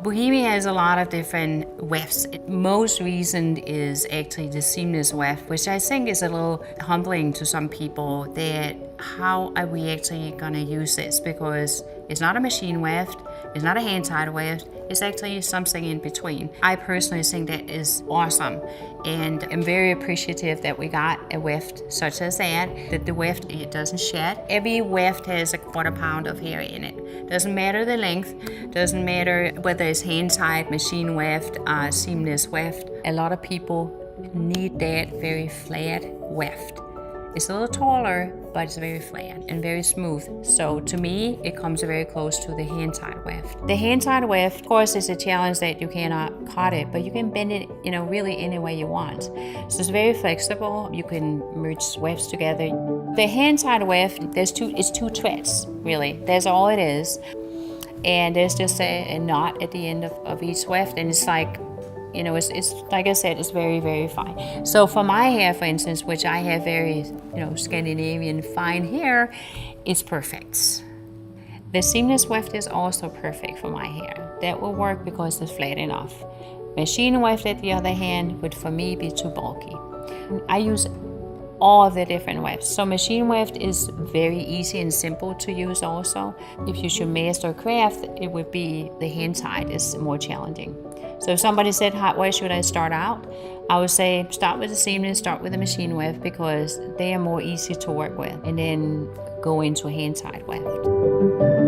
Bohyme has a lot of different wefts. Most recent is actually the seamless weft, which I think is a little humbling to some people that how are we actually gonna use this, because it's not a machine weft, it's not a hand-tied weft, it's actually something in between. I personally think that is awesome, and I'm very appreciative that we got a weft such as that the weft, it doesn't shed. Every weft has a 1/4 pound of hair in it. Doesn't matter the length, doesn't matter whether it's hand-tied, machine weft, seamless weft. A lot of people need that very flat weft. It's a little taller, but it's very flat and very smooth. So to me, it comes very close to the hand-tied weft. The hand-tied weft, of course, is a challenge that you cannot cut it, but you can bend it, really any way you want. So it's very flexible. You can merge wefts together. The hand-tied weft, it's two threads, really. That's all it is. And there's just a knot at the end of each weft, and it's like, it's like I said, it's very, very fine. So for my hair, for instance, which I have very, Scandinavian fine hair, it's perfect. The seamless weft is also perfect for my hair. That will work because it's flat enough. Machine weft, at the other hand, would for me be too bulky. I use all of the different wefts. So machine weft is very easy and simple to use also. If you should master craft, it would be the hand-tied is more challenging. So if somebody said, where should I start out? I would say start with the seamless, start with the machine weft, because they are more easy to work with, and then go into hand-tied weft.